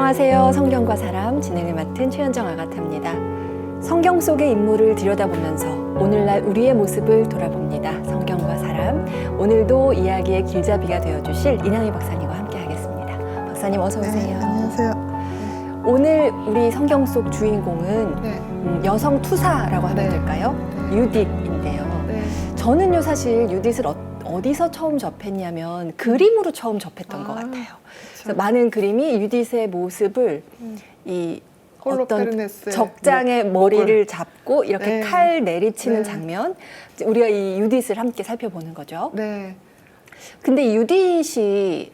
안녕하세요. 성경과 사람 진행을 맡은 최현정 아가타입니다. 성경 속의 인물을 들여다보면서 오늘날 우리의 모습을 돌아봅니다. 성경과 사람, 오늘도 이야기의 길잡이가 되어주실 이낭희 박사님과 함께하겠습니다. 박사님 어서 오세요. 네, 안녕하세요. 오늘 우리 성경 속 주인공은 네. 여성 투사라고 하면 네. 될까요? 유딧인데요. 네. 저는요 사실 유딧을 어디서 처음 접했냐면 그림으로 처음 접했던 것 같아요. 그래서 많은 그림이 유딧의 모습을 이 어떤 홀로페르네스의 적장의 머리를 잡고 이렇게 네. 칼 내리치는 네. 장면, 우리가 이 유딧을 함께 살펴보는 거죠. 네. 근데 이 유딧이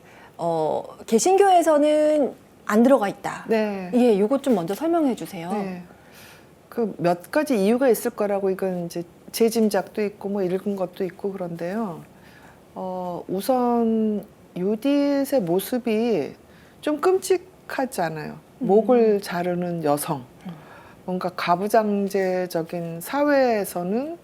개신교에서는 안 들어가 있다. 네. 예, 이것 좀 먼저 설명해 주세요. 네. 그 몇 가지 이유가 있을 거라고 이건 이제 제 짐작도 있고 뭐 읽은 것도 있고 그런데요. 우선 유딧의 모습이 좀 끔찍하잖아요. 목을 자르는 여성. 뭔가 가부장제적인 사회에서는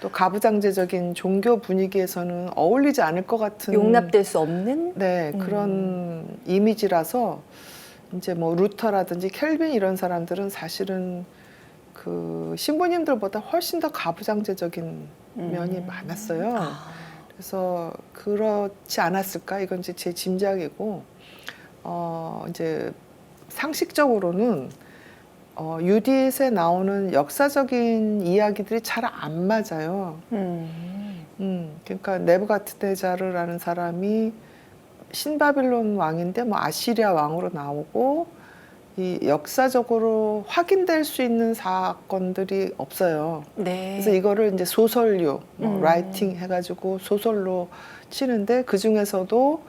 또 가부장제적인 종교 분위기에서는 어울리지 않을 것 같은 용납될 수 없는 네, 그런 이미지라서 이제 뭐 루터라든지 켈빈 이런 사람들은 사실은 그 신부님들보다 훨씬 더 가부장제적인 면이 많았어요. 그래서 그렇지 않았을까? 이건 이제 제 짐작이고, 이제 상식적으로는 유딧에 나오는 역사적인 이야기들이 잘 안 맞아요. 그러니까 네부갓네자르라는 사람이 신바빌론 왕인데 뭐 아시리아 왕으로 나오고 이 역사적으로 확인될 수 있는 사건들이 없어요. 네. 그래서 이거를 이제 소설류, 뭐 라이팅 해가지고 소설로 치는데 그 중에서도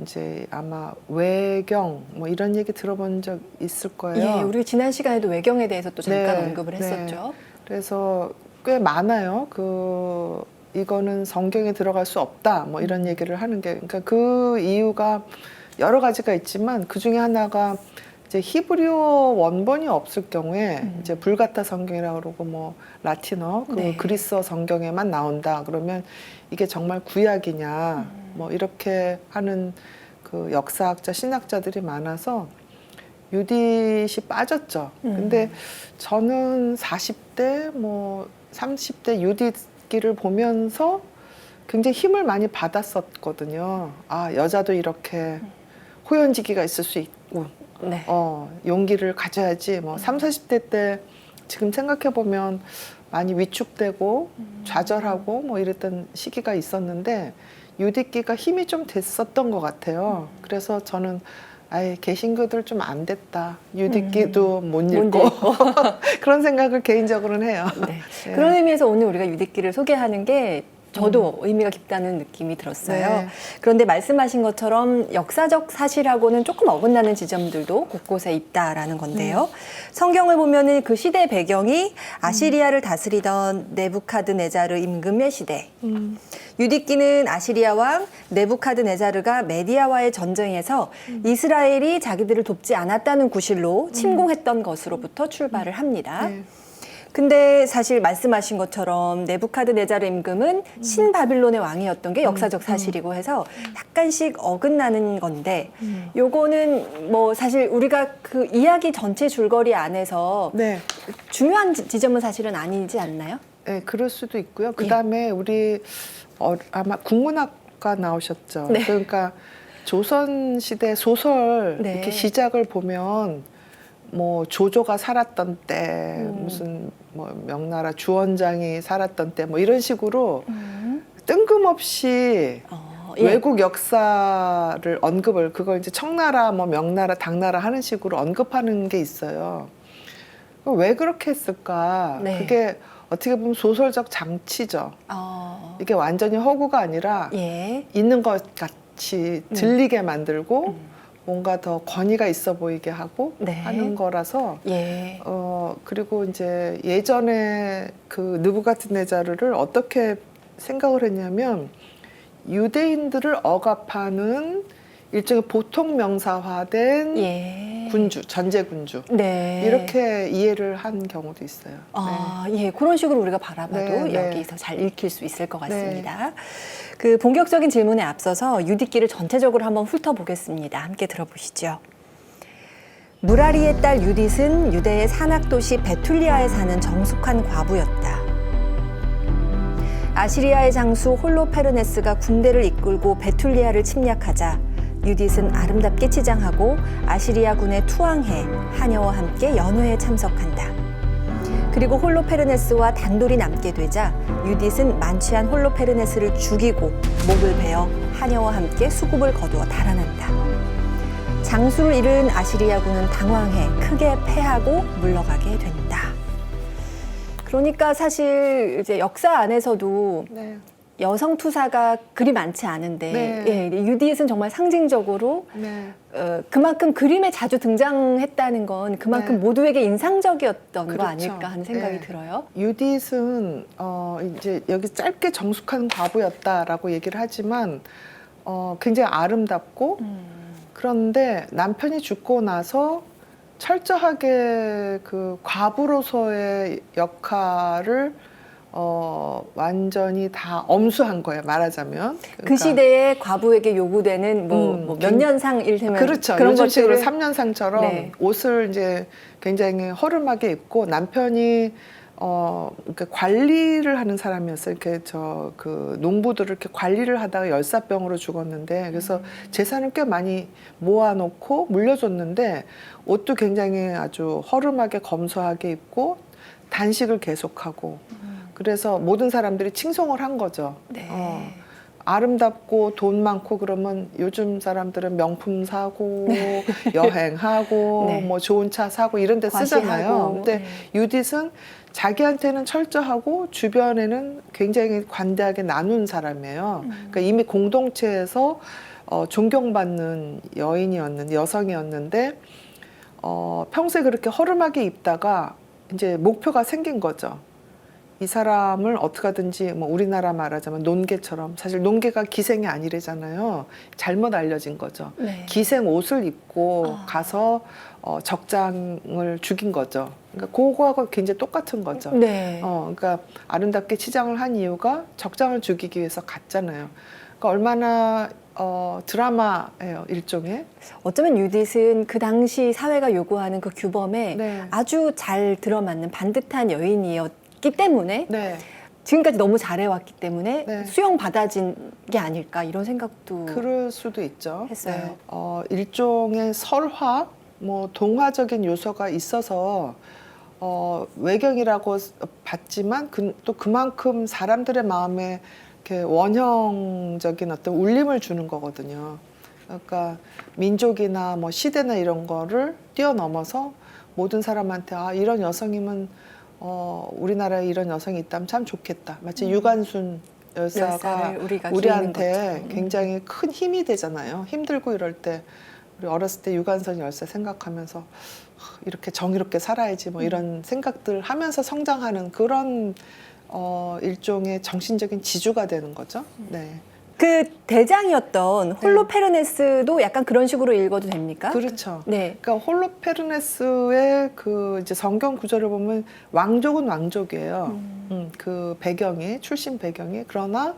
이제 아마 외경 뭐 이런 얘기 들어본 적 있을 거예요. 예, 우리 지난 시간에도 외경에 대해서 또 잠깐 네, 언급을 했었죠. 네. 그래서 꽤 많아요. 이거는 성경에 들어갈 수 없다. 뭐 이런 얘기를 하는 게, 그러니까 그 이유가 여러 가지가 있지만 그 중에 하나가 이제 히브리어 원본이 없을 경우에 이제 불가타 성경이라고 그러고 뭐 라틴어, 네. 그리스어 성경에만 나온다. 그러면 이게 정말 구약이냐, 뭐 이렇게 하는 그 역사학자, 신학자들이 많아서 유딧이 빠졌죠. 근데 저는 40대, 뭐 30대 유딧기를 보면서 굉장히 힘을 많이 받았었거든요. 아, 여자도 이렇게 호연지기가 있을 수 있고, 네. 용기를 가져야지. 뭐 30, 40대 때 지금 생각해 보면 많이 위축되고 좌절하고 뭐 이랬던 시기가 있었는데 유딧기가 힘이 좀 됐었던 것 같아요. 그래서 저는 아예 개신교들 좀 안 됐다. 유딧기도 못 읽고 그런 생각을 개인적으로는 해요. 네. 네. 그런 의미에서 오늘 우리가 유딧기를 소개하는 게 저도 의미가 깊다는 느낌이 들었어요. 네. 그런데 말씀하신 것처럼 역사적 사실하고는 조금 어긋나는 지점들도 곳곳에 있다라는 건데요. 성경을 보면은 그 시대 배경이 아시리아를 다스리던 네부카드네자르 임금의 시대. 유딧기는 아시리아 왕 네부카드네자르가 메디아와의 전쟁에서 이스라엘이 자기들을 돕지 않았다는 구실로 침공했던 것으로부터 출발을 합니다. 네. 근데 사실 말씀하신 것처럼 네부카드네자르 임금은 신바빌론의 왕이었던 게 역사적 사실이고 해서 약간씩 어긋나는 건데 요거는 뭐 사실 우리가 그 이야기 전체 줄거리 안에서 네. 중요한 지점은 사실은 아니지 않나요? 네, 그럴 수도 있고요. 그다음에 우리 아마 국문학과 나오셨죠. 네. 그러니까 조선 시대 소설 네. 이렇게 시작을 보면 뭐 조조가 살았던 때 무슨 뭐 명나라 주원장이 살았던 때 뭐 이런 식으로 뜬금없이 예. 외국 역사를 언급을 그걸 이제 청나라 뭐 명나라 당나라 하는 식으로 언급하는 게 있어요. 왜 그렇게 했을까? 네. 그게 어떻게 보면 소설적 장치죠. 이게 완전히 허구가 아니라 예. 있는 것 같이 들리게 만들고 뭔가 더 권위가 있어 보이게 하고 네. 하는 거라서 예. 그리고 이제 예전에 그 느부갓네자르를 어떻게 생각을 했냐면 유대인들을 억압하는 일종의 보통 명사화된 예. 군주, 전제 군주 네. 이렇게 이해를 한 경우도 있어요. 예, 그런 식으로 우리가 바라봐도 네, 네. 여기서 잘 읽힐 수 있을 것 같습니다. 그 본격적인 질문에 앞서서 유딧기를 전체적으로 한번 훑어보겠습니다. 함께 들어보시죠. 무라리의 딸 유딧은 유대의 산악도시 베툴리아에 사는 정숙한 과부였다. 아시리아의 장수 홀로페르네스가 군대를 이끌고 베툴리아를 침략하자 유딧은 아름답게 치장하고 아시리아 군에 투항해 하녀와 함께 연회에 참석한다. 그리고 홀로페르네스와 단둘이 남게 되자 유딧은 만취한 홀로페르네스를 죽이고 목을 베어 하녀와 함께 수급을 거두어 달아난다. 장수를 잃은 아시리아군은 당황해 크게 패하고 물러가게 된다. 그러니까 사실 이제 역사 안에서도 네. 여성 투사가 그리 많지 않은데 네. 예, 유디잇은 정말 상징적으로 네. 그만큼 그림에 자주 등장했다는 건 그만큼 네. 모두에게 인상적이었던 그렇죠. 거 아닐까 하는 생각이 네. 들어요. 유딧은 이제 여기 짧게 정숙한 과부였다라고 얘기를 하지만 굉장히 아름답고 그런데 남편이 죽고 나서 철저하게 그 과부로서의 역할을 완전히 다 엄수한 거예요, 말하자면. 그 그러니까 시대에 과부에게 요구되는 뭐 몇 년상 일테면 그렇죠. 그런 요즘 식으로 것들을 3년상처럼 네. 옷을 이제 굉장히 허름하게 입고 남편이 그러니까 관리를 하는 사람이었어요. 이렇게 그 농부들을 이렇게 관리를 하다가 열사병으로 죽었는데 그래서 재산을 꽤 많이 모아놓고 물려줬는데 옷도 굉장히 아주 허름하게 검소하게 입고 단식을 계속하고 그래서 모든 사람들이 칭송을 한 거죠. 네. 아름답고 돈 많고 그러면 요즘 사람들은 명품 사고 여행하고 네. 뭐 좋은 차 사고 이런 데 쓰잖아요. 과시하고, 근데 네. 유딧은 자기한테는 철저하고 주변에는 굉장히 관대하게 나눈 사람이에요. 그러니까 이미 공동체에서 존경받는 여성이었는데 평소에 그렇게 허름하게 입다가 이제 목표가 생긴 거죠. 이 사람을 어떻게 하든지 뭐 우리나라 말하자면 논개처럼 사실 논개가 기생이 아니래잖아요. 잘못 알려진 거죠. 네. 기생 옷을 입고 아. 가서 적장을 죽인 거죠. 그러니까 그거하고 굉장히 똑같은 거죠. 네. 그러니까 아름답게 치장을 한 이유가 적장을 죽이기 위해서 갔잖아요. 그러니까 얼마나 드라마예요, 일종의. 어쩌면 유딧은 그 당시 사회가 요구하는 그 규범에 네. 아주 잘 들어맞는 반듯한 여인이었기 때문에 네. 지금까지 너무 잘해왔기 때문에 네. 수용받아진 게 아닐까 이런 생각도 그럴 수도 있죠. 했어요. 일종의 설화, 뭐 동화적인 요소가 있어서 외경이라고 봤지만 또 그만큼 사람들의 마음에 이렇게 원형적인 어떤 울림을 주는 거거든요. 그러니까 민족이나 뭐 시대나 이런 거를 뛰어넘어서 모든 사람한테 이런 여성이면 우리나라에 이런 여성이 있다면 참 좋겠다. 마치 유관순 열사가 열사를 우리가 우리한테 기리는 것처럼. 굉장히 큰 힘이 되잖아요. 힘들고 이럴 때 우리 어렸을 때 유관순 열사 생각하면서 이렇게 정의롭게 살아야지 뭐 이런 생각들 하면서 성장하는 그런 일종의 정신적인 지주가 되는 거죠. 네. 그 대장이었던 홀로페르네스도 약간 그런 식으로 읽어도 됩니까? 그렇죠. 네. 그러니까 홀로페르네스의 그 이제 성경 구절을 보면 왕족은 왕족이에요. 그 배경이 출신 배경이 그러나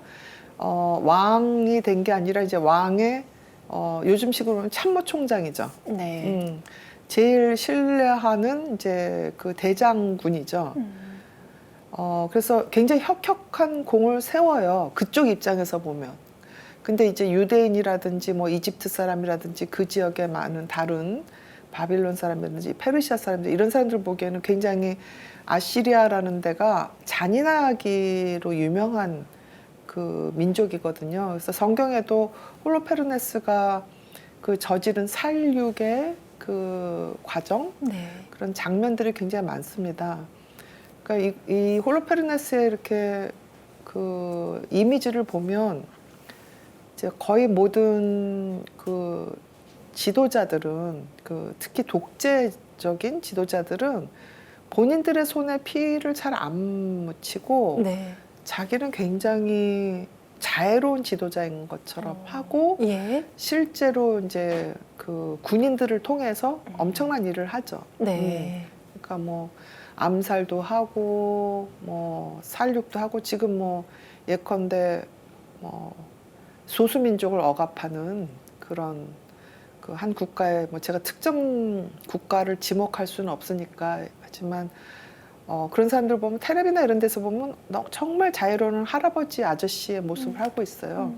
왕이 된 게 아니라 이제 왕의 요즘식으로 보면 참모총장이죠. 네. 제일 신뢰하는 이제 그 대장군이죠. 그래서 굉장히 혁혁한 공을 세워요. 그쪽 입장에서 보면. 근데 이제 유대인이라든지 뭐 이집트 사람이라든지 그 지역에 많은 다른 바빌론 사람이라든지 페르시아 사람들 이런 사람들 보기에는 굉장히 아시리아라는 데가 잔인하기로 유명한 그 민족이거든요. 그래서 성경에도 홀로페르네스가 그 저지른 살육의 그 과정 네. 그런 장면들이 굉장히 많습니다. 그러니까 이 홀로페르네스의 이렇게 그 이미지를 보면 이제 거의 모든 그 지도자들은 그 특히 독재적인 지도자들은 본인들의 손에 피를 잘 안 묻히고 네. 자기는 굉장히 자애로운 지도자인 것처럼 하고 예. 실제로 이제 그 군인들을 통해서 엄청난 일을 하죠. 네. 그러니까 뭐 암살도 하고 뭐 살육도 하고 지금 뭐 예컨대 뭐 소수민족을 억압하는 그런 그 한 국가에 뭐 제가 특정 국가를 지목할 수는 없으니까 하지만 그런 사람들 보면 텔레비나 이런 데서 보면 정말 자유로운 할아버지 아저씨의 모습을 하고 있어요.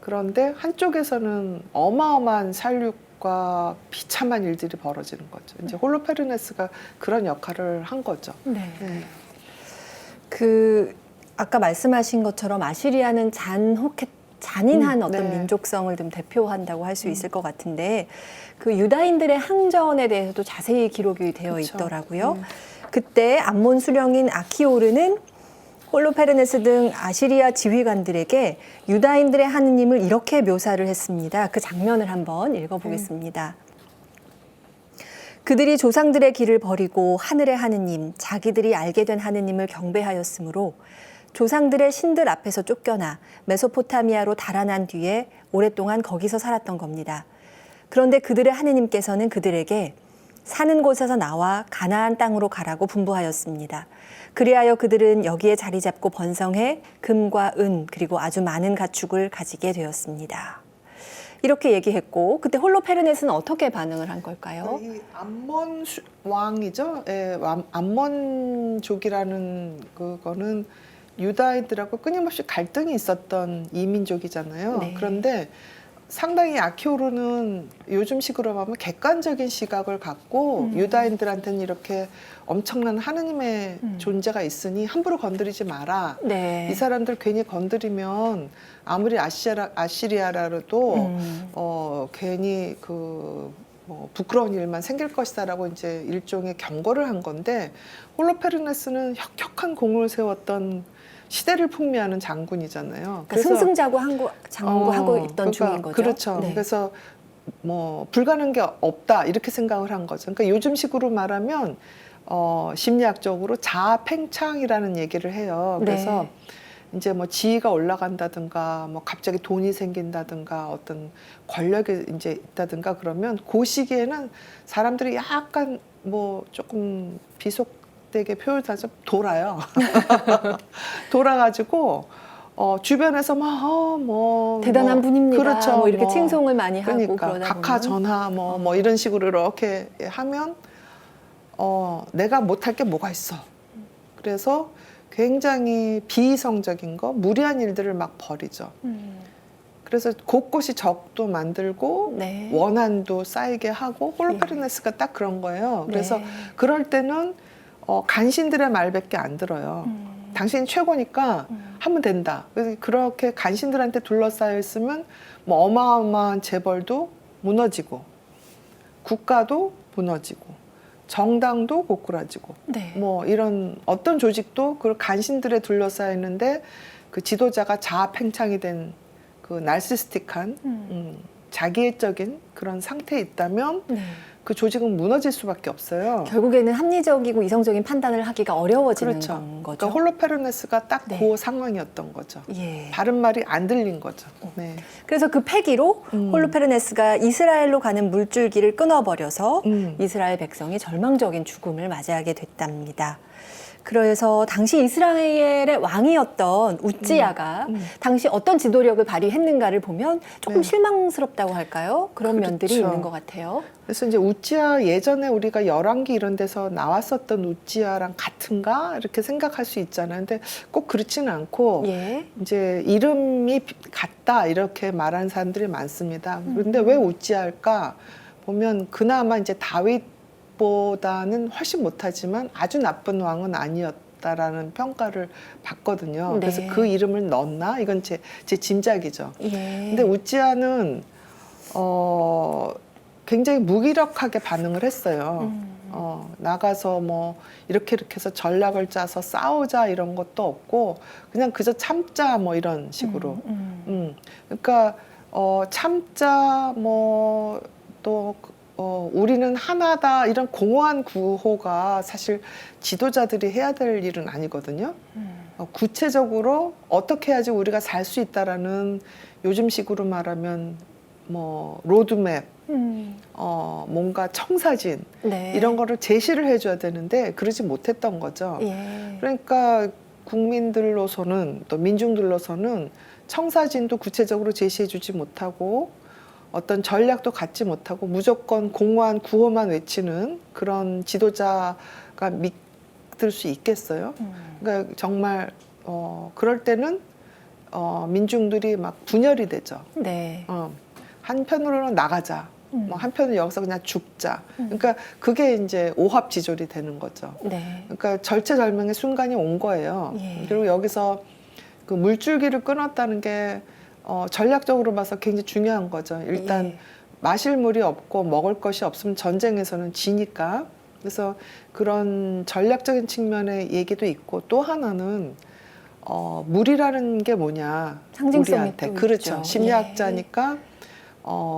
그런데 한쪽에서는 어마어마한 살육과 비참한 일들이 벌어지는 거죠. 이제 홀로페르네스가 그런 역할을 한 거죠. 네. 네. 그 아까 말씀하신 것처럼 아시리아는 잔인한 어떤 네. 민족성을 좀 대표한다고 할 수 있을 것 같은데 그 유다인들의 항전에 대해서도 자세히 기록이 되어 그쵸. 있더라고요. 그때 암몬 수령인 아키오르는 홀로페르네스 등 아시리아 지휘관들에게 유다인들의 하느님을 이렇게 묘사를 했습니다. 그 장면을 한번 읽어보겠습니다. 그들이 조상들의 길을 버리고 하늘의 하느님, 자기들이 알게 된 하느님을 경배하였으므로 조상들의 신들 앞에서 쫓겨나 메소포타미아로 달아난 뒤에 오랫동안 거기서 살았던 겁니다. 그런데 그들의 하느님께서는 그들에게 사는 곳에서 나와 가나안 땅으로 가라고 분부하였습니다. 그리하여 그들은 여기에 자리 잡고 번성해 금과 은 그리고 아주 많은 가축을 가지게 되었습니다. 이렇게 얘기했고 그때 홀로페르네스는 어떻게 반응을 한 걸까요? 이 암몬 왕이죠. 예, 암몬족이라는 그거는 유다인들하고 끊임없이 갈등이 있었던 이민족이잖아요. 네. 그런데 상당히 아키오르는 요즘식으로 하면 객관적인 시각을 갖고 유다인들한테는 이렇게 엄청난 하느님의 존재가 있으니 함부로 건드리지 마라. 네. 이 사람들 괜히 건드리면 아무리 아시리아라도 괜히 뭐 부끄러운 일만 생길 것이다라고 이제 일종의 경고를 한 건데 홀로페르네스는 혁혁한 공을 세웠던 시대를 풍미하는 장군이잖아요. 그러니까 승승장구하고 있던 그러니까 중인 거죠. 그렇죠. 네. 그래서 뭐 불가능한 게 없다 이렇게 생각을 한 거죠. 그러니까 요즘식으로 말하면 심리학적으로 자아팽창이라는 얘기를 해요. 그래서 네. 이제 뭐 지위가 올라간다든가 뭐 갑자기 돈이 생긴다든가 어떤 권력이 이제 있다든가 그러면 그 시기에는 사람들이 약간 뭐 조금 비속되게 표현하자면 돌아요. 돌아가지고 주변에서 뭐 대단한 분입니다. 그렇죠. 뭐 이렇게 칭송을 많이 하고 그러니까 그러다 각하 보면 전하 뭐 이런 식으로 이렇게 하면 내가 못할 게 뭐가 있어. 그래서 굉장히 비이성적인 거, 무리한 일들을 막 벌이죠. 그래서 곳곳이 적도 만들고 네. 원한도 쌓이게 하고 홀로페르네스가 딱 그런 거예요. 그래서 네. 그럴 때는 간신들의 말밖에 안 들어요. 당신이 최고니까 하면 된다. 그래서 그렇게 간신들한테 둘러싸여 있으면 뭐 어마어마한 재벌도 무너지고 국가도 무너지고 정당도 고꾸라지고 네. 뭐 이런 어떤 조직도 그 간신들에 둘러싸여 있는데 그 지도자가 자아팽창이 된 그 날시스틱한 자기애적인 그런 상태에 있다면 네. 그 조직은 무너질 수밖에 없어요. 결국에는 합리적이고 이성적인 판단을 하기가 어려워지는 그렇죠. 건 거죠. 그러니까 홀로페르네스가 딱 네. 그 상황이었던 거죠. 예. 다른 말이 안 들린 거죠. 네. 그래서 그 패기로 홀로페르네스가 이스라엘로 가는 물줄기를 끊어버려서 이스라엘 백성이 절망적인 죽음을 맞이하게 됐답니다. 그래서 당시 이스라엘의 왕이었던 우찌야가 당시 어떤 지도력을 발휘했는가를 보면 조금 네. 실망스럽다고 할까요? 그런 그렇죠. 면들이 있는 것 같아요. 그래서 이제 우찌야 예전에 우리가 열왕기 이런 데서 나왔었던 우찌야랑 같은가 이렇게 생각할 수 있잖아요. 근데 꼭 그렇지는 않고 예. 이제 이름이 같다 이렇게 말하는 사람들이 많습니다. 그런데 왜 우찌야일까 보면 그나마 이제 다윗보다는 훨씬 못하지만 아주 나쁜 왕은 아니었다라는 평가를 받거든요. 네. 그래서 그 이름을 넣었나 이건 제 짐작이죠. 예. 근데 우찌야는 굉장히 무기력하게 반응을 했어요. 나가서 뭐 이렇게 해서 전략을 짜서 싸우자 이런 것도 없고 그냥 그저 참자 뭐 이런 식으로. 그러니까 참자 뭐 또 우리는 하나다 이런 공허한 구호가 사실 지도자들이 해야 될 일은 아니거든요. 구체적으로 어떻게 해야지 우리가 살 수 있다라는 요즘식으로 말하면 뭐 로드맵, 뭔가 청사진 네. 이런 거를 제시를 해줘야 되는데 그러지 못했던 거죠. 예. 그러니까 국민들로서는 또 민중들로서는 청사진도 구체적으로 제시해주지 못하고 어떤 전략도 갖지 못하고 무조건 공허한 구호만 외치는 그런 지도자가 믿을 수 있겠어요? 그러니까 정말 그럴 때는 민중들이 막 분열이 되죠. 네. 한편으로는 나가자. 뭐 한편은 여기서 그냥 죽자. 그러니까 그게 이제 오합지졸이 되는 거죠. 네. 그러니까 절체절명의 순간이 온 거예요. 예. 그리고 여기서 그 물줄기를 끊었다는 게 전략적으로 봐서 굉장히 중요한 거죠. 일단 예. 마실 물이 없고 먹을 것이 없으면 전쟁에서는 지니까. 그래서 그런 전략적인 측면의 얘기도 있고 또 하나는 물이라는 게 뭐냐 상징성이 우리한테 또 그렇죠. 있죠. 심리학자니까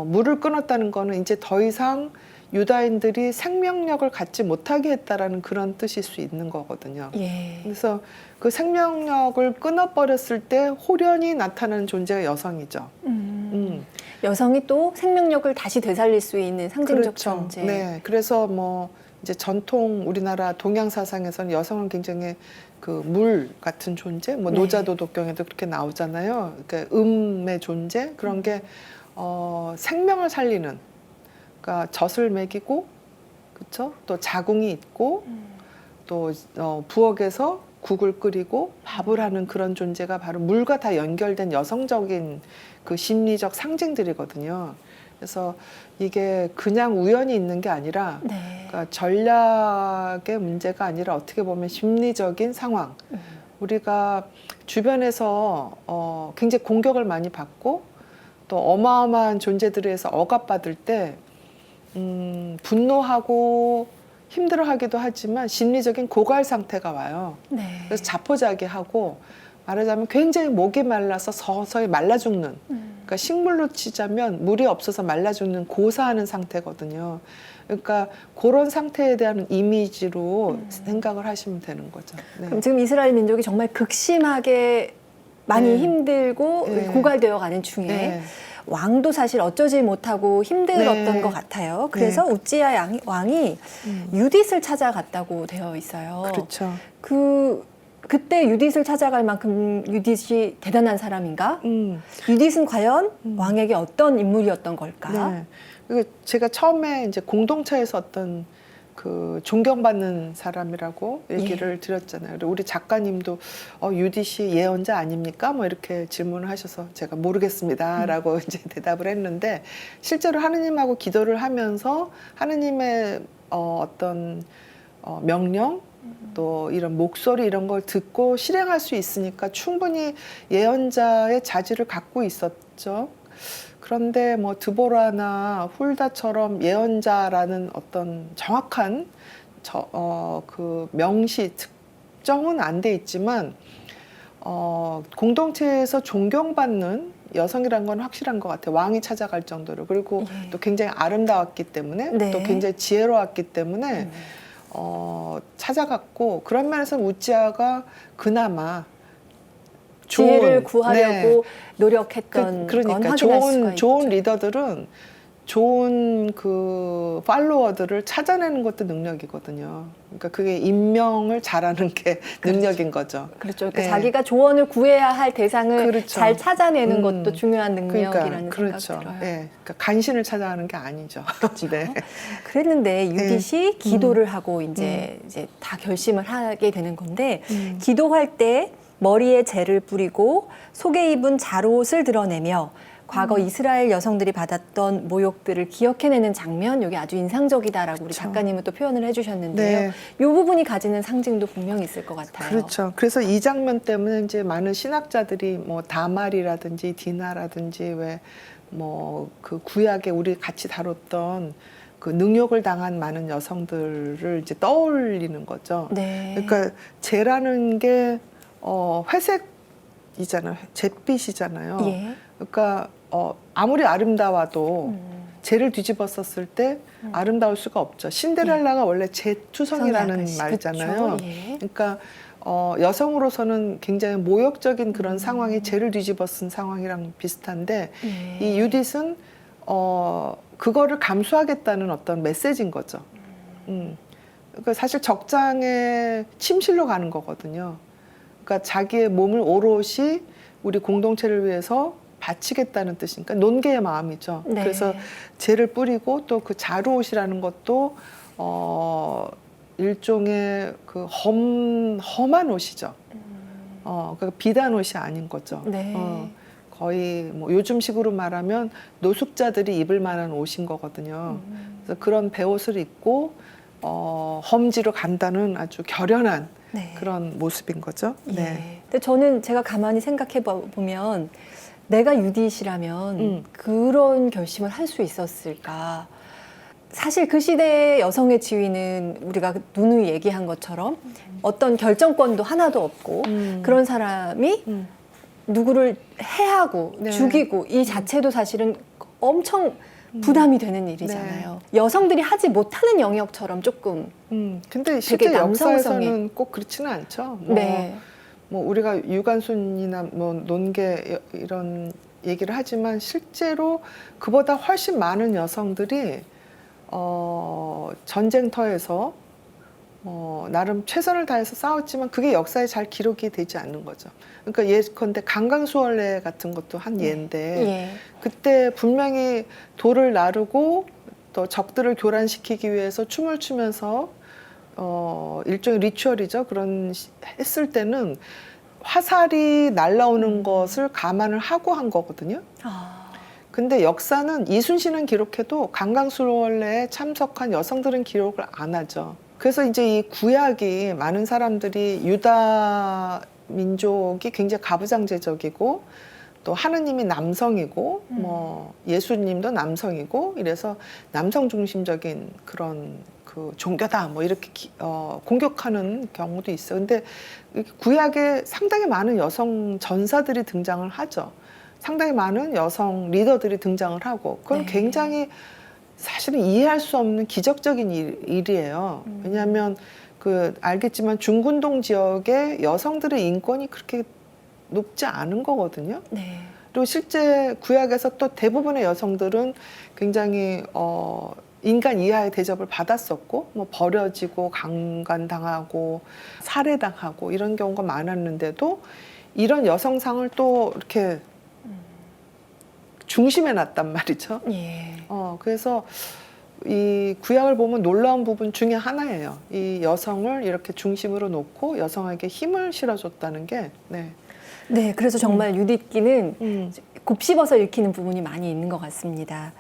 물을 끊었다는 거는 이제 더 이상 유다인들이 생명력을 갖지 못하게 했다라는 그런 뜻일 수 있는 거거든요. 예. 그래서 그 생명력을 끊어버렸을 때 홀연히 나타나는 존재가 여성이죠. 여성이 또 생명력을 다시 되살릴 수 있는 상징적 그렇죠. 존재. 네, 그래서 뭐 이제 전통 우리나라 동양 사상에서는 여성은 굉장히 그 물 같은 존재, 뭐 네. 노자도덕경에도 그렇게 나오잖아요. 그러니까 음의 존재 그런 게 생명을 살리는, 그러니까 젖을 먹이고, 그렇죠? 또 자궁이 있고, 또 부엌에서 국을 끓이고 밥을 하는 그런 존재가 바로 물과 다 연결된 여성적인 그 심리적 상징들이거든요. 그래서 이게 그냥 우연히 있는 게 아니라, 네. 그러니까 전략의 문제가 아니라 어떻게 보면 심리적인 상황. 우리가 주변에서 굉장히 공격을 많이 받고 또 어마어마한 존재들에 의해서 억압받을 때 분노하고 힘들어하기도 하지만 심리적인 고갈 상태가 와요. 네. 그래서 자포자기하고 말하자면 굉장히 목이 말라서 서서히 말라 죽는, 그러니까 식물로 치자면 물이 없어서 말라 죽는 고사하는 상태거든요. 그러니까 그런 상태에 대한 이미지로 생각을 하시면 되는 거죠. 네. 그럼 지금 이스라엘 민족이 정말 극심하게 많이 네. 힘들고 네. 고갈되어 가는 중에 네. 왕도 사실 어쩌지 못하고 힘들었던 네. 것 같아요. 그래서 우찌야 왕이 유딧을 찾아갔다고 되어 있어요. 그렇죠. 그때 유딧을 찾아갈 만큼 유딧이 대단한 사람인가? 유딧은 과연 왕에게 어떤 인물이었던 걸까? 네. 그리고 제가 처음에 이제 공동체에서 어떤 그 존경받는 사람이라고 얘기를 드렸잖아요. 그리고 우리 작가님도 유딧이 예언자 아닙니까? 뭐 이렇게 질문을 하셔서 제가 모르겠습니다라고 이제 대답을 했는데, 실제로 하느님하고 기도를 하면서 하느님의 어떤 명령 또 이런 목소리 이런 걸 듣고 실행할 수 있으니까 충분히 예언자의 자질을 갖고 있었죠. 그런데 뭐 드보라나 훌다처럼 예언자라는 어떤 정확한 그 명시 특정은 안 돼 있지만 공동체에서 존경받는 여성이란 건 확실한 것 같아요. 왕이 찾아갈 정도로. 그리고 또 굉장히 아름다웠기 때문에 네. 또 굉장히 지혜로웠기 때문에 찾아갔고, 그런 면에서 우찌아가 그나마 지혜를 구하려고 노력했던 그러니까 건 확인할 수가 좋은 있죠. 리더들은 좋은 그 팔로워들을 찾아내는 것도 능력이거든요. 그러니까 그게 임명을 잘하는 게 능력인 거죠. 그렇죠. 그러니까 네. 자기가 조언을 구해야 할 대상을 그렇죠. 잘 찾아내는 것도 중요한 능력이라는 그러니까, 생각 그렇죠. 들어요. 네. 그러니까 간신을 찾아가는 게 아니죠. 네. 그랬는데 유딧이 기도를 하고 이제 다 결심을 하게 되는 건데, 기도할 때 머리에 재를 뿌리고 속에 입은 자롯을 드러내며 과거 이스라엘 여성들이 받았던 모욕들을 기억해내는 장면, 여기 아주 인상적이다라고 우리 작가님은 또 표현을 해주셨는데요. 네. 이 부분이 가지는 상징도 분명히 있을 것 같아요. 그렇죠. 그래서 이 장면 때문에 이제 많은 신학자들이 뭐 다말이라든지 디나라든지 왜 뭐 그 구약에 우리 같이 다뤘던 그 능욕을 당한 많은 여성들을 이제 떠올리는 거죠. 네. 그러니까 재라는 게 회색이잖아요. 잿빛이잖아요. 예. 그러니까 아무리 아름다워도 재를 뒤집었었을 때 아름다울 수가 없죠. 신데렐라가 원래 재투성이라는 말이잖아요. 그렇죠. 예. 그러니까 여성으로서는 굉장히 모욕적인 그런 상황이 재를 뒤집어쓴 상황이랑 비슷한데, 예. 이 유딧은 그거를 감수하겠다는 어떤 메시지인 거죠. 그러니까 사실 적장에 침실로 가는 거거든요. 그러니까 자기의 몸을 오롯이 우리 공동체를 위해서 바치겠다는 뜻이니까 논개의 마음이죠. 네. 그래서 재를 뿌리고 또 그 자루옷이라는 것도 일종의 그 험한 옷이죠. 그러니까 비단 옷이 아닌 거죠. 네. 거의 뭐 요즘식으로 말하면 노숙자들이 입을 만한 옷인 거거든요. 그래서 그런 배옷을 입고 험지로 간다는 아주 결연한 네. 그런 모습인 거죠. 예. 근데 저는 제가 가만히 생각해 보면 내가 유디시라면 그런 결심을 할 수 있었을까? 사실 그 시대의 여성의 지위는 우리가 누누이 얘기한 것처럼 어떤 결정권도 하나도 없고 그런 사람이 누구를 해하고 네. 죽이고 이 자체도 사실은 엄청 부담이 되는 일이잖아요. 여성들이 하지 못하는 영역처럼 조금 근데 실제 되게 역사에서는 꼭 그렇지는 않죠. 네. 뭐 우리가 유관순이나 뭐 논개 이런 얘기를 하지만 실제로 그보다 훨씬 많은 여성들이 전쟁터에서 나름 최선을 다해서 싸웠지만 그게 역사에 잘 기록이 되지 않는 거죠. 그러니까 예컨대 강강수월래 같은 것도 한 예인데 예. 그때 분명히 돌을 나르고 또 적들을 교란시키기 위해서 춤을 추면서 일종의 리추얼이죠. 했을 때는 화살이 날라오는 것을 감안을 하고 한 거거든요. 근데 역사는 이순신은 기록해도 강강수월래에 참석한 여성들은 기록을 안 하죠. 그래서 이제 이 구약이 많은 사람들이 유다 민족이 굉장히 가부장제적이고 또 하느님이 남성이고 뭐 예수님도 남성이고 이래서 남성 중심적인 그런 그 종교다 뭐 이렇게 공격하는 경우도 있어요. 근데 구약에 상당히 많은 여성 전사들이 등장을 하죠. 상당히 많은 여성 리더들이 등장을 하고 그건 네. 굉장히 사실은 이해할 수 없는 기적적인 일이에요. 왜냐하면 알겠지만 중군동 지역의 여성들의 인권이 그렇게 높지 않은 거거든요. 네. 그리고 실제 구약에서 또 대부분의 여성들은 굉장히 인간 이하의 대접을 받았었고 뭐 버려지고 강간당하고 살해당하고 이런 경우가 많았는데도 이런 여성상을 또 이렇게 중심에 놨단 말이죠. 예. 그래서 이 구약을 보면 놀라운 부분 중에 하나예요. 이 여성을 이렇게 중심으로 놓고 여성에게 힘을 실어줬다는 게. 네. 네, 그래서 정말 유디기는 곱씹어서 읽히는 부분이 많이 있는 것 같습니다.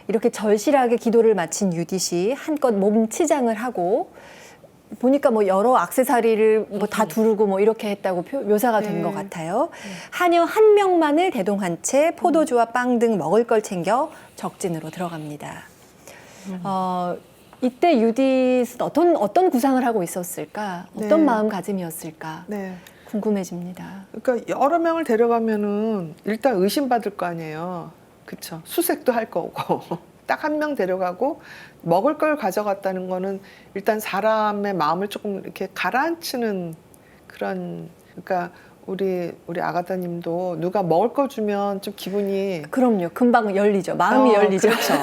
이렇게 절실하게 기도를 마친 유디시 한껏 몸치장을 하고 보니까 뭐 여러 액세서리를 뭐 다 두르고 뭐 이렇게 했다고 묘사가 된 것 같아요. 하녀 한 명만을 대동한 채 포도주와 빵 등 먹을 걸 챙겨 적진으로 들어갑니다. 이때 유디는 어떤 구상을 하고 있었을까? 어떤 네. 마음가짐이었을까? 네. 궁금해집니다. 그러니까 여러 명을 데려가면은 일단 의심받을 거 아니에요. 그쵸? 수색도 할 거고. 딱 한 명 데려가고 먹을 걸 가져갔다는 거는 일단 사람의 마음을 조금 이렇게 가라앉히는 그런, 그러니까 우리 아가다님도 누가 먹을 거 주면 좀 기분이 그럼요. 금방 열리죠. 마음이 열리죠. 그렇죠.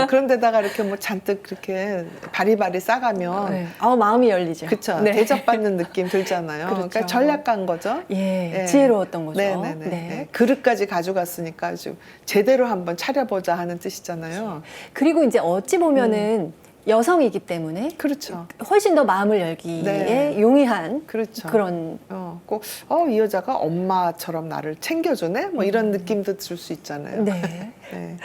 그런데다가 이렇게 뭐 잔뜩 그렇게 바리바리 싸가면 네. 마음이 열리죠. 그렇죠. 네. 대접받는 느낌 들잖아요. 그렇죠. 그러니까 전략가인 거죠. 예, 예. 지혜로웠던 거죠. 네네네. 네. 네. 그릇까지 가져갔으니까 아주 제대로 한번 차려보자 하는 뜻이잖아요. 그리고 이제 어찌 보면은 여성이기 때문에 그렇죠. 훨씬 더 마음을 열기에 네. 용이한 그렇죠. 그런 꼭, 이 여자가 엄마처럼 나를 챙겨주네? 뭐 이런 느낌도 들 수 있잖아요. 네. 네.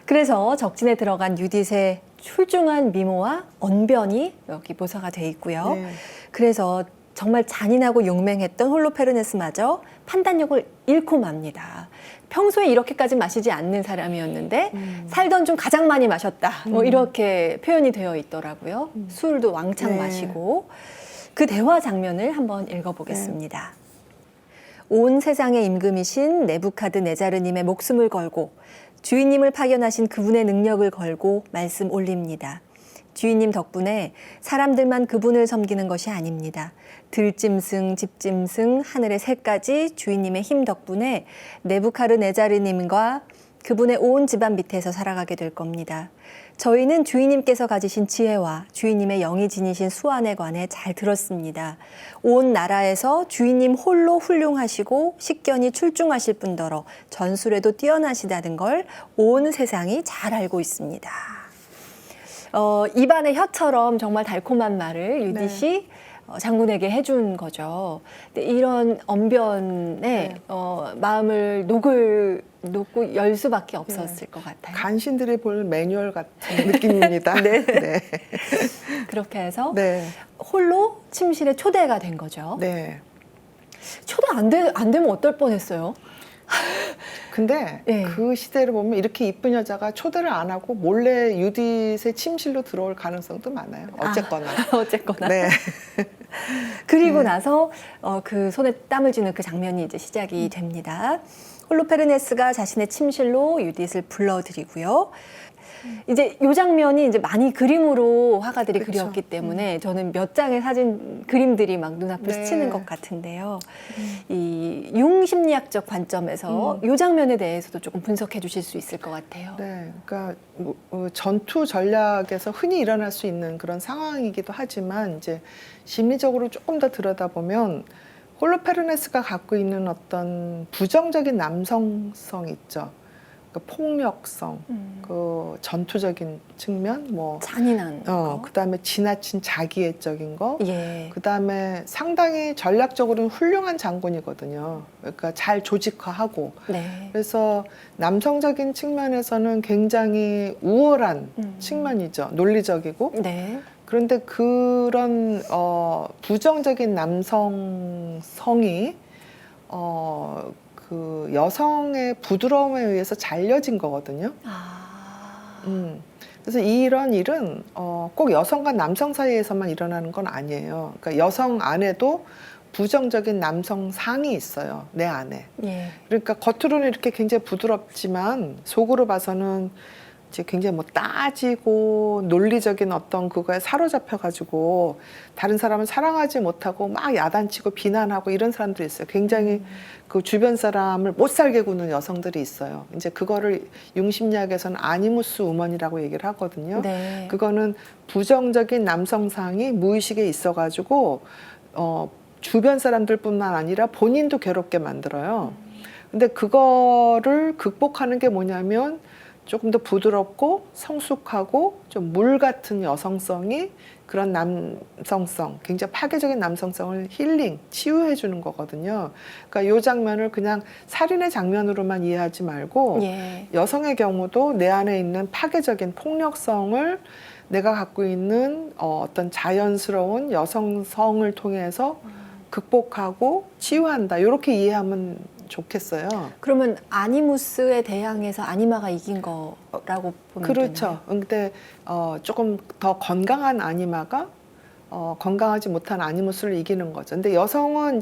그래서 적진에 들어간 유딧의 출중한 미모와 언변이 여기 묘사가 돼 있고요. 네. 그래서 정말 잔인하고 용맹했던 홀로페르네스마저 판단력을 잃고 맙니다. 평소에 이렇게까지 마시지 않는 사람이었는데 살던 중 가장 많이 마셨다. 뭐 이렇게 표현이 되어 있더라고요. 술도 왕창 네. 마시고 그 대화 장면을 한번 읽어보겠습니다. 온 세상의 임금이신 네부카드네자르님의 목숨을 걸고 주인님을 파견하신 그분의 능력을 걸고 말씀 올립니다. 주인님 덕분에 사람들만 그분을 섬기는 것이 아닙니다. 들짐승, 집짐승, 하늘의 새까지 주인님의 힘 덕분에 네부카드네자르님과 그분의 온 집안 밑에서 살아가게 될 겁니다. 저희는 주인님께서 가지신 지혜와 주인님의 영이 지니신 수완에 관해 잘 들었습니다. 온 나라에서 주인님 홀로 훌륭하시고 식견이 출중하실 뿐더러 전술에도 뛰어나시다는 걸 온 세상이 잘 알고 있습니다. 입안의 혀처럼 정말 달콤한 말을 유디시 장군에게 해준 거죠. 근데 이런 언변에 마음을 녹고 열 수밖에 없었을 것 같아요. 간신들이 볼 매뉴얼 같은 느낌입니다. 네. 네. 그렇게 해서 네. 홀로 침실에 초대가 된 거죠. 네. 초대 안 되면 어떨 뻔했어요. 근데 네. 그 시대를 보면 이렇게 이쁜 여자가 초대를 안 하고 몰래 유디의 침실로 들어올 가능성도 많아요. 어쨌거나. 어쨌거나. 네. 그리고 나서 그 손에 땀을 쥐는 그 장면이 이제 시작이 됩니다. 홀로페르네스가 자신의 침실로 유디스를 불러들이고요. 이제 이 장면이 이제 많이 그림으로 화가들이 그쵸. 그렸기 때문에 저는 몇 장의 사진 그림들이 막 눈앞에 네. 스치는 것 같은데요. 이 융심리학적 관점에서 이 장면에 대해서도 조금 분석해 주실 수 있을 것 같아요. 네. 그러니까 전투 전략에서 흔히 일어날 수 있는 그런 상황이기도 하지만 이제 심리적으로 조금 더 들여다보면 홀로페르네스가 갖고 있는 어떤 부정적인 남성성 있죠. 그 폭력성, 그 전투적인 측면, 뭐 잔인한 거. 그다음에 지나친 자기애적인 거, 예. 그다음에 상당히 전략적으로는 훌륭한 장군이거든요. 그러니까 잘 조직화하고. 네. 그래서 남성적인 측면에서는 굉장히 우월한 측면이죠. 논리적이고. 네. 그런데 그런 부정적인 남성성이 그 여성의 부드러움에 의해서 잘려진 거거든요. 그래서 이런 일은 꼭 여성과 남성 사이에서만 일어나는 건 아니에요. 그러니까 여성 안에도 부정적인 남성상이 있어요. 내 안에. 예. 그러니까 겉으로는 이렇게 굉장히 부드럽지만 속으로 봐서는 이제 굉장히 뭐 따지고 논리적인 어떤 그거에 사로잡혀가지고 다른 사람을 사랑하지 못하고 막 야단치고 비난하고 이런 사람들이 있어요. 굉장히 그 주변 사람을 못 살게 구는 여성들이 있어요. 이제 그거를 융심리학에서는 아니무스 우먼이라고 얘기를 하거든요. 네. 그거는 부정적인 남성상이 무의식에 있어가지고 주변 사람들뿐만 아니라 본인도 괴롭게 만들어요. 근데 그거를 극복하는 게 뭐냐면 조금 더 부드럽고 성숙하고 좀 물 같은 여성성이 그런 남성성, 굉장히 파괴적인 남성성을 힐링, 치유해 주는 거거든요. 그러니까 이 장면을 그냥 살인의 장면으로만 이해하지 말고 예. 여성의 경우도 내 안에 있는 파괴적인 폭력성을 내가 갖고 있는 어떤 자연스러운 여성성을 통해서 극복하고 치유한다. 이렇게 이해하면 좋겠어요. 그러면 아니무스에 대항해서 아니마가 이긴 거라고 보면 그렇죠. 근데 조금 더 건강한 아니마가 건강하지 못한 아니무스를 이기는 거죠. 근데 여성은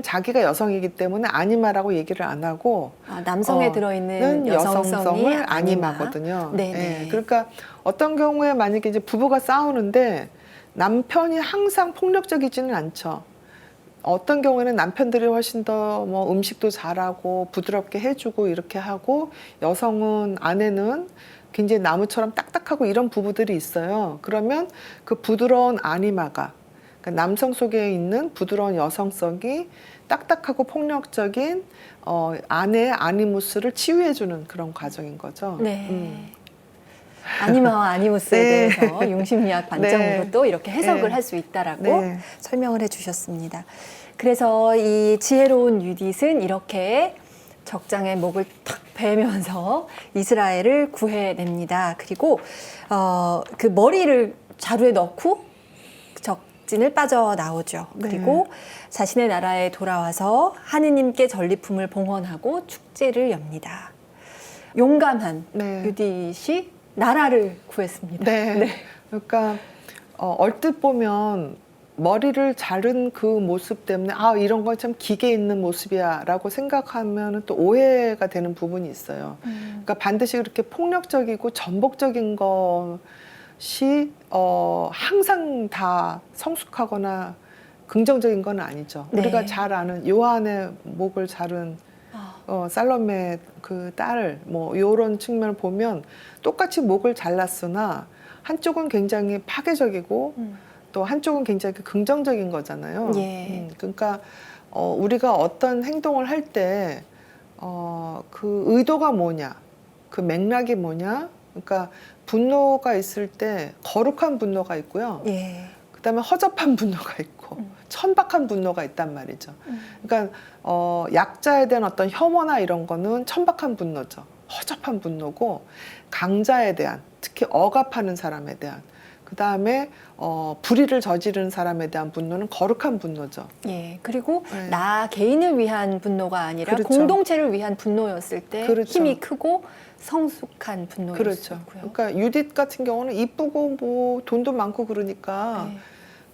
자기가 여성이기 때문에 아니마라고 얘기를 안 하고 남성에 들어있는 여성성이 아니마거든요. 네네. 네. 그러니까 어떤 경우에 만약에 이제 부부가 싸우는데 남편이 항상 폭력적이지는 않죠. 어떤 경우에는 남편들이 훨씬 더 뭐 음식도 잘하고 부드럽게 해주고 이렇게 하고 여성은 아내는 굉장히 나무처럼 딱딱하고 이런 부부들이 있어요. 그러면 그 부드러운 아니마가 그러니까 남성 속에 있는 부드러운 여성성이 딱딱하고 폭력적인 아내의 아니무스를 치유해주는 그런 과정인 거죠. 네. 아니마와 아니무스에 네. 대해서 융심리학 관점으로 네. 또 이렇게 해석을 네. 할 수 있다라고 네. 설명을 해주셨습니다. 그래서 이 지혜로운 유딧은 이렇게 적장의 목을 탁 베면서 이스라엘을 구해냅니다. 그리고 그 머리를 자루에 넣고 적진을 빠져나오죠. 네. 그리고 자신의 나라에 돌아와서 하느님께 전리품을 봉헌하고 축제를 엽니다. 용감한 네. 유딧이 나라를 구했습니다. 네. 그러니까 얼뜻 보면 머리를 자른 그 모습 때문에 이런 건 참 기계 있는 모습이야라고 생각하면 또 오해가 되는 부분이 있어요. 그러니까 반드시 그렇게 폭력적이고 전복적인 것이 항상 다 성숙하거나 긍정적인 건 아니죠. 네. 우리가 잘 아는 요한의 목을 자른 살로메 그 딸 뭐 요런 측면을 보면 똑같이 목을 잘랐으나 한쪽은 굉장히 파괴적이고 또 한쪽은 굉장히 긍정적인 거잖아요. 예. 그러니까 우리가 어떤 행동을 할 때 그 의도가 뭐냐, 그 맥락이 뭐냐. 그러니까 분노가 있을 때 거룩한 분노가 있고요. 예. 그다음에 허접한 분노가 있고 천박한 분노가 있단 말이죠. 그러니까 약자에 대한 어떤 혐오나 이런 거는 천박한 분노죠. 허접한 분노고 강자에 대한 특히 억압하는 사람에 대한 그다음에 불의를 저지르는 사람에 대한 분노는 거룩한 분노죠. 예. 그리고 네. 나 개인을 위한 분노가 아니라 그렇죠. 공동체를 위한 분노였을 때 그렇죠. 힘이 크고 성숙한 분노일 수 그렇죠. 있고요. 그러니까 유딧 같은 경우는 이쁘고 뭐 돈도 많고 그러니까 네.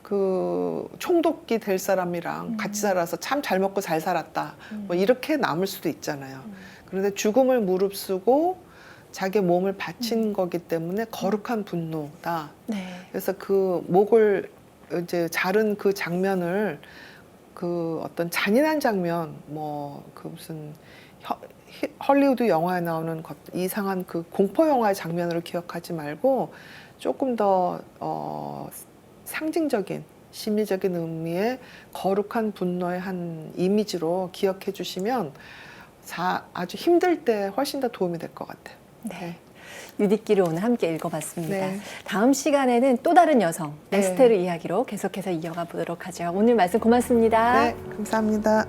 그 총독이 될 사람이랑 같이 살아서 참 잘 먹고 잘 살았다. 뭐 이렇게 남을 수도 있잖아요. 그런데 죽음을 무릅쓰고 자기 몸을 바친 거기 때문에 거룩한 분노다. 네. 그래서 그 목을 이제 자른 그 장면을 그 어떤 잔인한 장면, 뭐 그 무슨 헐리우드 영화에 나오는 이상한 그 공포 영화의 장면으로 기억하지 말고 조금 더 상징적인 심리적인 의미의 거룩한 분노의 한 이미지로 기억해 주시면 아주 힘들 때 훨씬 더 도움이 될 것 같아요. 네. 유디기를 오늘 함께 읽어봤습니다. 네. 다음 시간에는 또 다른 여성 네. 에스테르 이야기로 계속해서 이어가 보도록 하죠. 오늘 말씀 고맙습니다. 네, 감사합니다.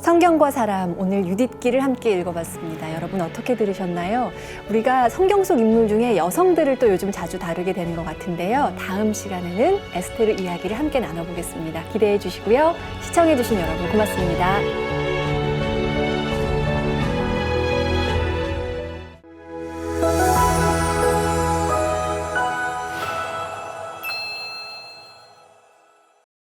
성경과 사람, 오늘 유딧기를 함께 읽어봤습니다. 여러분 어떻게 들으셨나요? 우리가 성경 속 인물 중에 여성들을 또 요즘 자주 다루게 되는 것 같은데요. 다음 시간에는 에스테르 이야기를 함께 나눠보겠습니다. 기대해 주시고요. 시청해 주신 여러분 고맙습니다.